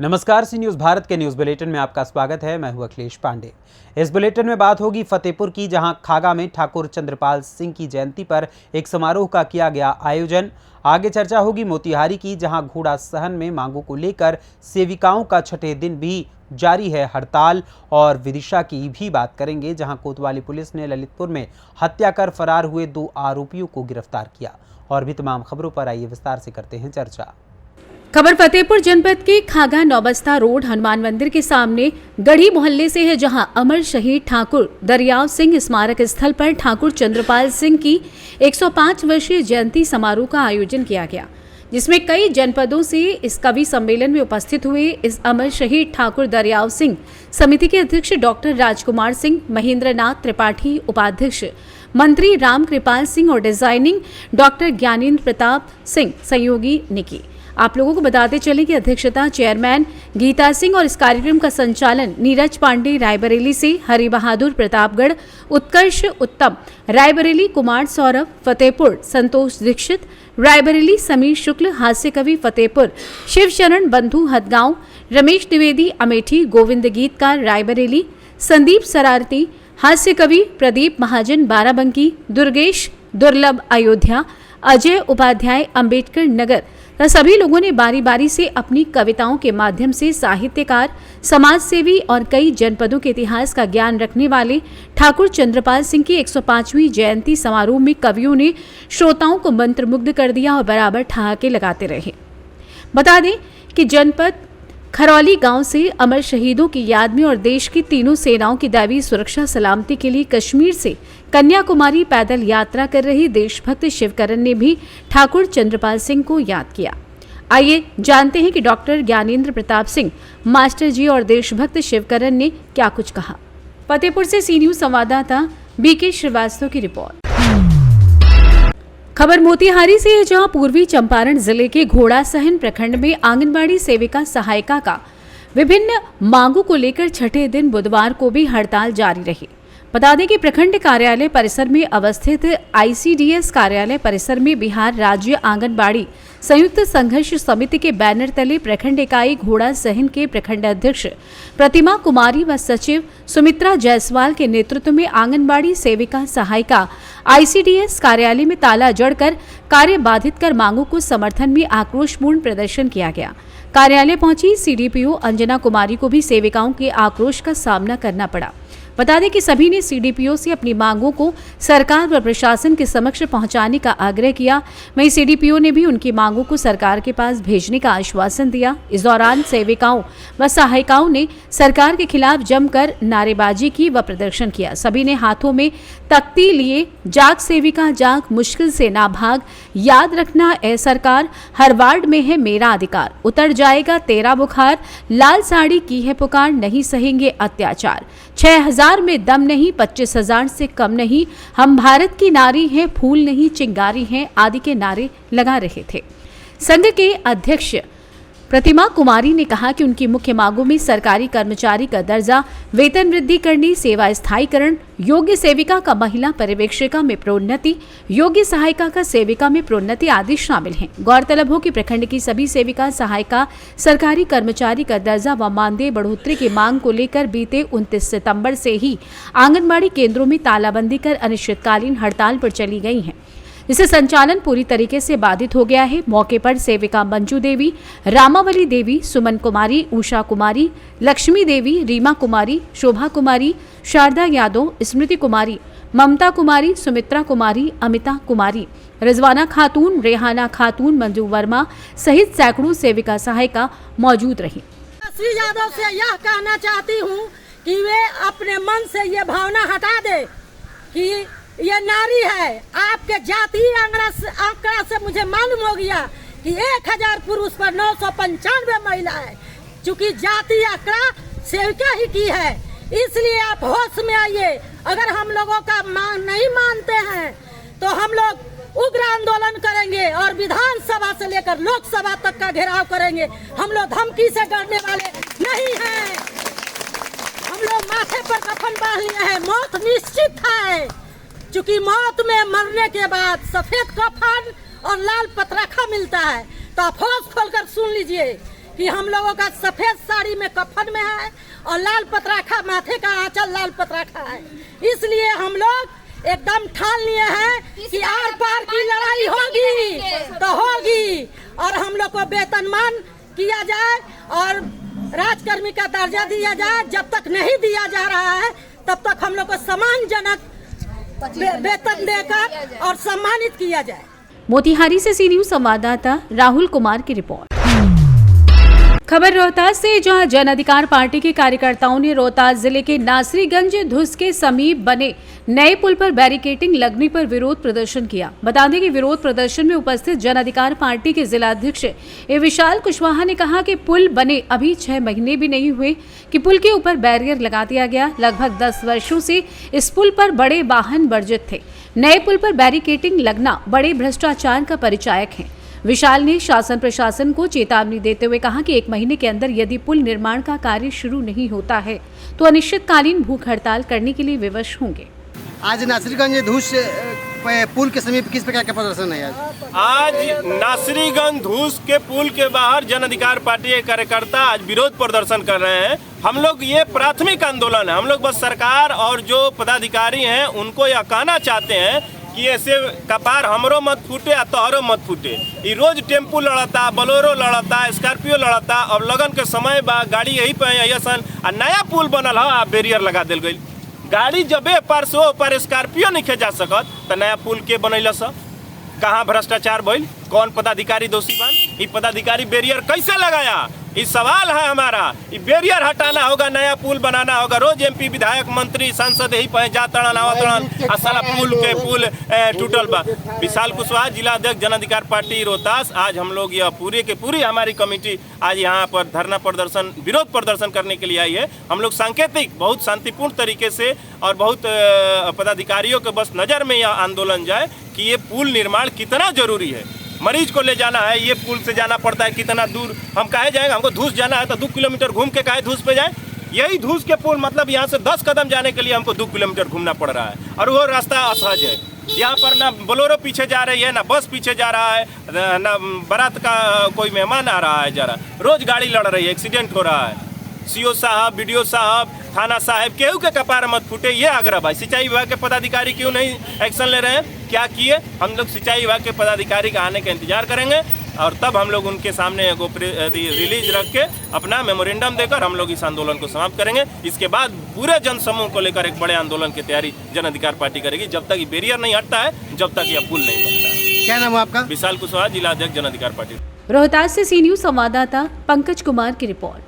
नमस्कार, सी न्यूज़ भारत के news bulletin में आपका स्वागत है। मैं हूं अखिलेश पांडे। इस बुलेटिन में बात होगी फतेहपुर की, जहां खागा में ठाकुर चंद्रपाल सिंह की जयंती पर एक समारोह का किया गया आयोजन। आगे चर्चा होगी मोतिहारी की, जहां घोड़ा सहन में मांगों को लेकर सेविकाओं का छठे दिन भी जारी है हड़ताल। और विदिशा की भी बात करेंगे, जहां कोतवाली पुलिस ने ललितपुर में हत्या कर फरार हुए 2 आरोपियों को गिरफ्तार किया। और भी तमाम खबरों पर आइए विस्तार से करते हैं चर्चा। खबर फतेहपुर जनपद के खागा नौबस्ता रोड हनुमान मंदिर के सामने गढ़ी मोहल्ले से है, जहां अमर शहीद ठाकुर दरियाव सिंह स्मारक स्थल पर ठाकुर चंद्रपाल सिंह की 105 वर्षीय जयंती समारोह का आयोजन किया गया, जिसमें कई जनपदों से इस कवि सम्मेलन में उपस्थित हुए। इस अमर शहीद ठाकुर दरियाव सिंह समिति के अध्यक्ष डॉक्टर राजकुमार सिंह, महेंद्र नाथ त्रिपाठी उपाध्यक्ष, मंत्री राम कृपाल सिंह और डिजाइनिंग डॉक्टर ज्ञानेंद्र प्रताप सिंह सहयोगी ने की। आप लोगों को बताते चलें कि अध्यक्षता चेयरमैन गीता सिंह और इस कार्यक्रम का संचालन नीरज पांडे रायबरेली से, हरि बहादुर प्रतापगढ़, उत्कर्ष उत्तम रायबरेली, कुमार सौरभ फतेहपुर, संतोष दीक्षित रायबरेली, समीर शुक्ल हास्य कवि फतेहपुर, शिवचरण बंधु हदगांव, रमेश द्विवेदी अमेठी, गोविंद गीतकार रायबरेली, संदीप सरारती हास्य कवि, प्रदीप महाजन बाराबंकी, दुर्गेश दुर्लभ अयोध्या, अजय उपाध्याय अंबेडकर नगर। सभी लोगों ने बारी बारी से अपनी कविताओं के माध्यम से साहित्यकार, समाज सेवी और कई जनपदों के इतिहास का ज्ञान रखने वाले ठाकुर चंद्रपाल सिंह की 105वीं जयंती समारोह में कवियों ने श्रोताओं को मंत्रमुग्ध कर दिया और बराबर ठहाके लगाते रहे। बता दें कि जनपद खरौली गांव से अमर शहीदों की याद में और देश की तीनों सेनाओं की दैवीय सुरक्षा सलामती के लिए कश्मीर से कन्याकुमारी पैदल यात्रा कर रही देशभक्त शिवकरण ने भी ठाकुर चंद्रपाल सिंह को याद किया। आइए जानते हैं कि डॉक्टर ज्ञानेंद्र प्रताप सिंह मास्टर जी और देशभक्त शिवकरण ने क्या कुछ कहा। फतेहपुर से सी न्यूज़ संवाददाता बीके श्रीवास्तव की रिपोर्ट। खबर मोतिहारी से है, जहां पूर्वी चंपारण जिले के घोड़ा सहन प्रखंड में आंगनबाड़ी सेविका सहायिका का विभिन्न मांगों को लेकर छठे दिन बुधवार को भी हड़ताल जारी रही। बता दें कि प्रखंड कार्यालय परिसर में अवस्थित आईसीडीएस कार्यालय परिसर में बिहार राज्य आंगनबाड़ी संयुक्त संघर्ष समिति के बैनर तले प्रखंड इकाई घोड़ा सहन के प्रखंड अध्यक्ष प्रतिमा कुमारी व सचिव सुमित्रा जायसवाल के नेतृत्व में आंगनबाड़ी सेविका सहायिका आईसीडीएस कार्यालय में ताला जड़कर कार्य बाधित कर मांगों को समर्थन में आक्रोशपूर्ण प्रदर्शन किया गया। कार्यालय पहुंची सीडीपीओ अंजना कुमारी को भी सेविकाओं के आक्रोश का सामना करना पड़ा। बता दें कि सभी ने सीडीपीओ से अपनी मांगों को सरकार व प्रशासन के समक्ष पहुंचाने का आग्रह किया। वहीं सीडीपीओ ने भी उनकी मांगों को सरकार के पास भेजने का आश्वासन दिया। इस दौरान सेविकाओं व सहायिकाओं ने सरकार के खिलाफ जमकर नारेबाजी की व प्रदर्शन किया। सभी ने हाथों में तख्ती लिए जाग सेविका जाग, मुश्किल से ना भाग, याद रखना ए सरकार, हर वार्ड में है मेरा अधिकार, उतर जाएगा तेरा बुखार, लाल साड़ी की है पुकार, नहीं सहेंगे अत्याचार, 6000 में दम नहीं, 25,000 से कम नहीं, हम भारत की नारी हैं, फूल नहीं चिंगारी हैं आदि के नारे लगा रहे थे। संघ के अध्यक्ष प्रतिमा कुमारी ने कहा कि उनकी मुख्य मांगों में सरकारी कर्मचारी का दर्जा, वेतन वृद्धि करनी, सेवा स्थायीकरण, योग्य सेविका का महिला पर्यवेक्षिका में प्रोन्नति, योग्य सहायिका का सेविका में प्रोन्नति आदि शामिल हैं। गौरतलब हो कि प्रखंड की सभी सेविका सहायिका सरकारी कर्मचारी का दर्जा व मानदेय बढ़ोतरी की मांग को लेकर बीते 29 सितंबर से ही आंगनबाड़ी केंद्रों में तालाबंदी कर अनिश्चितकालीन हड़ताल पर चली गई हैं। इससे संचालन पूरी तरीके से बाधित हो गया है। मौके पर सेविका मंजू देवी, रामावली देवी, सुमन कुमारी, उषा कुमारी, लक्ष्मी देवी, रीमा कुमारी, शोभा कुमारी, शारदा यादव, स्मृति कुमारी, ममता कुमारी, सुमित्रा कुमारी, अमिता कुमारी, रिजवाना खातून, रेहाना खातून, मंजू वर्मा सहित सैकड़ों सेविका सहायिका मौजूद रही। श्री यादव से यह कहना चाहती हूँ कि वे अपने मन से ये भावना हटा दे कि ये नारी है। आपके जातीय आंकड़ा से मुझे मालूम हो गया कि 1000 पुरुष पर 995 महिला है। चूंकि जातीय आंकड़ा सेविका ही की है, इसलिए आप होश में आइए। अगर हम लोगों का मांग नहीं मानते हैं तो हम लोग उग्र आंदोलन करेंगे और विधानसभा से लेकर लोकसभा तक का घेराव करेंगे। हम लोग धमकी से डरने वाले नहीं हैं। हम लोग माथे पर कफन बांध लिए हैं। मौत निश्चित है, चूंकि मौत में मरने के बाद सफेद कफन और लाल पतरखा मिलता है। तो आप होश खोलकर सुन लीजिए कि हम लोगों का सफेद साड़ी में कफन में है और लाल पतराखा, माथे का आंचल लाल पतराखा है। इसलिए हम लोग एकदम ठान लिए हैं कि आर पार की लड़ाई होगी तो होगी, और हम लोग को वेतनमान किया जाए और राजकर्मी का दर्जा दिया जाए। जब तक नहीं दिया जा रहा है तब तक हम लोग को सम्मानजनक वेतन देकर और सम्मानित किया जाए। मोतिहारी से सी न्यूज संवाददाता राहुल कुमार की रिपोर्ट। खबर रोहतास से, जहां जन अधिकार पार्टी के कार्यकर्ताओं ने रोहतास जिले के नासरीगंज धुस के समीप बने नए पुल पर बैरिकेडिंग लगने पर विरोध प्रदर्शन किया। बता दें कि विरोध प्रदर्शन में उपस्थित जन अधिकार पार्टी के जिलाध्यक्ष ए विशाल कुशवाहा ने कहा कि पुल बने अभी 6 महीने भी नहीं हुए कि पुल के ऊपर बैरियर लगा दिया गया। लगभग 10 वर्षों से इस पुल पर बड़े वाहन वर्जित थे। नए पुल पर बैरिकेडिंग लगना बड़े भ्रष्टाचार का परिचायक है। विशाल ने शासन प्रशासन को चेतावनी देते हुए कहा कि 1 महीने के अंदर यदि पुल निर्माण का कार्य शुरू नहीं होता है तो अनिश्चितकालीन भूख हड़ताल करने के लिए विवश होंगे। आज नासरीगंज धूस पुल के समीप किस प्रकार का प्रदर्शन है? आज नासरीगंज धूस के पुल के बाहर जन अधिकार पार्टी के कार्यकर्ता आज विरोध प्रदर्शन कर रहे हैं। हम लोग ये प्राथमिक आंदोलन है, हम लोग बस सरकार और जो पदाधिकारी हैं उनको यह कहना चाहते हैं कि ऐसे कपार हमरो मत फूटे आ तोहरो मत फूटे। ये रोज टेम्पू लड़ता, बोलेरो लड़ता, स्कॉर्पियो लड़ता, अब लगन के समय बा गाड़ी यही पे असन आ नया पुल बनल है, बैरियर लगा दिल गई। गाड़ी जबे पार से ओ पार स्कॉर्पियो नहीं जा सकत तो नया पुल के बनैल स? कहाँ भ्रष्टाचार भइल? कौन पदाधिकारी दोषी बन? ये पदाधिकारी बैरियर कैसे लगाया? ये सवाल है हमारा। ये बैरियर हटाना होगा, नया पुल बनाना होगा। रोज एमपी विधायक मंत्री सांसद यही पे जातड़न आवतड़न साला पुल के पुल टूटल बा। विशाल कुशवाहा जिला अध्यक्ष जन अधिकार पार्टी रोहतास, आज हम लोग यह पूरी के पूरी हमारी कमेटी आज यहाँ पर धरना प्रदर्शन विरोध प्रदर्शन करने के लिए आई है। हम लोग सांकेतिक बहुत शांतिपूर्ण तरीके से और बहुत पदाधिकारियों के बस नज़र में यह आंदोलन जाए कि ये पुल निर्माण कितना जरूरी है। मरीज को ले जाना है, ये पुल से जाना पड़ता है कितना दूर, हम काहे जाएंगे? हमको धूस जाना है तो 2 किलोमीटर घूम के काहे धूस पे जाए? यही धूस के पुल मतलब यहाँ से 10 कदम जाने के लिए हमको 2 किलोमीटर घूमना पड़ रहा है और वो रास्ता असहज है। यहाँ पर ना बोलेरो पीछे जा रही है, ना बस पीछे जा रहा है, ना बारात का कोई मेहमान आ रहा है जा रहा, रोज गाड़ी लड़ रही है, एक्सीडेंट हो रहा है। सीओ साहब, बीडीओ साहब, थाना साहब, केहू के कपार मत फूटे, ये आग्रह भाई। सिंचाई विभाग के पदाधिकारी क्यों नहीं एक्शन ले रहे हैं? क्या किए? हम लोग सिंचाई विभाग के पदाधिकारी का आने का इंतजार करेंगे और तब हम लोग उनके सामने रिलीज रख के अपना मेमोरेंडम देकर हम लोग इस आंदोलन को समाप्त करेंगे। इसके बाद पूरे जन समूह को लेकर एक बड़े आंदोलन की तैयारी जन अधिकार पार्टी करेगी जब तक ये बैरियर नहीं हटता है, जब तक यह पुल नहीं बनता है। क्या नाम है आपका? विशाल कुशवाहा, जिला अध्यक्ष जन अधिकार पार्टी रोहतास से सी न्यूज संवाददाता पंकज कुमार की रिपोर्ट।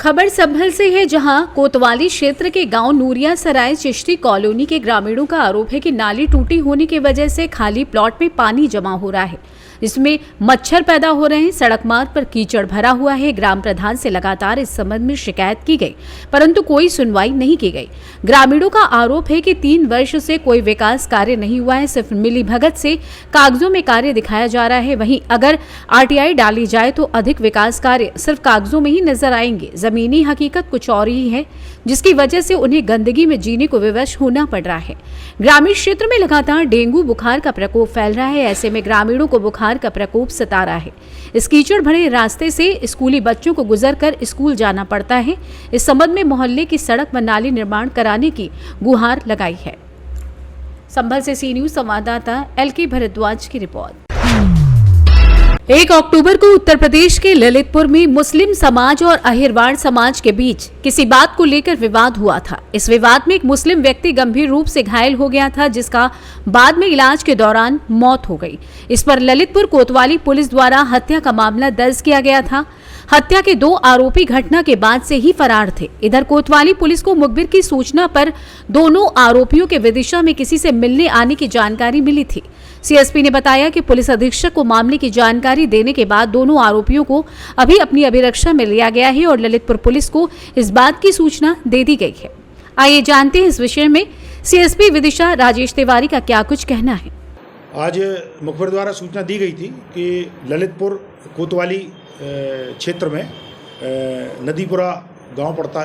खबर संभल से है, जहां कोतवाली क्षेत्र के गांव नूरिया सराय चिश्ती कॉलोनी के ग्रामीणों का आरोप है कि नाली टूटी होने की वजह से खाली प्लॉट में पानी जमा हो रहा है, इसमें मच्छर पैदा हो रहे हैं। सड़क मार्ग पर कीचड़ भरा हुआ है। ग्राम प्रधान से लगातार इस संबंध में शिकायत की गई परंतु कोई सुनवाई नहीं की गई। ग्रामीणों का आरोप है कि 3 वर्ष से कोई विकास कार्य नहीं हुआ है, सिर्फ मिलीभगत से कागजों में कार्य दिखाया जा रहा है। वहीं अगर आरटीआई डाली जाए तो अधिक विकास कार्य सिर्फ कागजों में ही नजर आएंगे। जमीनी हकीकत कुछ और ही है, जिसकी वजह से उन्हें गंदगी में जीने को विवश होना पड़ रहा है। ग्रामीण क्षेत्र में लगातार डेंगू बुखार का प्रकोप फैल रहा है। ऐसे में ग्रामीणों को बुखार का प्रकोप सता रहा है। इस कीचड़ भरे रास्ते से स्कूली बच्चों को गुजरकर स्कूल जाना पड़ता है। इस संबंध में मोहल्ले की सड़क व नाली निर्माण कराने की गुहार लगाई है। संभल से सी न्यूज संवाददाता एलके भरद्वाज की रिपोर्ट। 1 अक्टूबर को उत्तर प्रदेश के ललितपुर में मुस्लिम समाज और अहिरवाड़ समाज के बीच किसी बात को लेकर विवाद हुआ था। इस विवाद में एक मुस्लिम व्यक्ति गंभीर रूप से घायल हो गया था, जिसका बाद में इलाज के दौरान मौत हो गई। इस पर ललितपुर कोतवाली पुलिस द्वारा हत्या का मामला दर्ज किया गया था। हत्या के 2 आरोपी घटना के बाद से ही फरार थे। इधर कोतवाली पुलिस को मुखबिर की सूचना पर दोनों आरोपियों के विदिशा में किसी से मिलने आने की जानकारी मिली थी। सीएसपी ने बताया कि पुलिस अधीक्षक को मामले की जानकारी देने के बाद दोनों आरोपियों को अभी अपनी अभिरक्षा में लिया गया है और ललितपुर पुलिस को इस बात की सूचना दे दी गई है। आइए जानते हैं इस विषय में सीएसपी विदिशा राजेश तिवारी का क्या कुछ कहना है। आज मुखबिर द्वारा सूचना दी गई थी कि ललितपुर कोतवाली क्षेत्र में नदीपुरा गांव पड़ता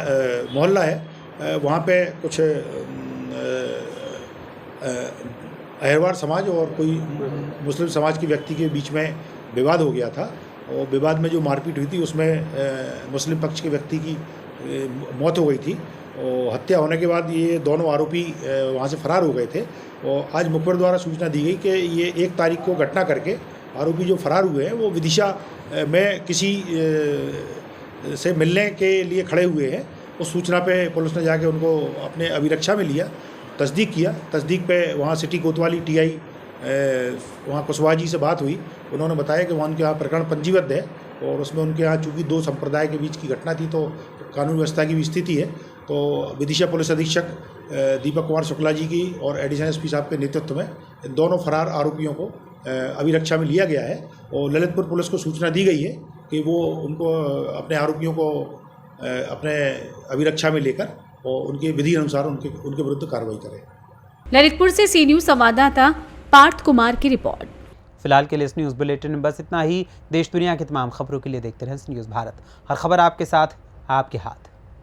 मोहल्ला है, वहाँ पे कुछ अहिरवाड़ समाज और कोई मुस्लिम समाज के व्यक्ति के बीच में विवाद हो गया था और विवाद में जो मारपीट हुई थी उसमें मुस्लिम पक्ष के व्यक्ति की मौत हो गई थी और हत्या होने के बाद ये दोनों आरोपी वहाँ से फरार हो गए थे। और आज मुखबिर द्वारा सूचना दी गई कि ये 1 तारीख को घटना करके आरोपी जो फरार हुए हैं वो विदिशा में किसी से मिलने के लिए खड़े हुए हैं। उस सूचना पे पुलिस ने जाके उनको अपने अभिरक्षा में लिया, तस्दीक किया। तस्दीक पे वहाँ सिटी कोतवाली TI वहाँ कुशवाहा जी से बात हुई। उन्होंने बताया कि वहाँ उनके यहाँ प्रकरण पंजीबद्ध है और उसमें उनके यहाँ चूँकि 2 संप्रदाय के बीच की घटना थी तो कानून व्यवस्था की भी स्थिति है। तो विदिशा पुलिस अधीक्षक दीपक कुमार शुक्ला जी की और एडिशनल SP साहब के नेतृत्व में इन दोनों फरार आरोपियों को अभिरक्षा में लिया गया है और ललितपुर पुलिस को सूचना दी गई है कि वो उनको अपने आरोपियों को अपने अभिरक्षा में लेकर और उनके विधि अनुसार उनके विरुद्ध कार्रवाई करें। ललितपुर से सी न्यूज संवाददाता पार्थ कुमार की रिपोर्ट। फिलहाल के लिए इस न्यूज़ बुलेटिन में बस इतना ही। देश दुनिया की तमाम खबरों के लिए देखते रहें न्यूज़ भारत। हर खबर आपके साथ, आपके हाथ।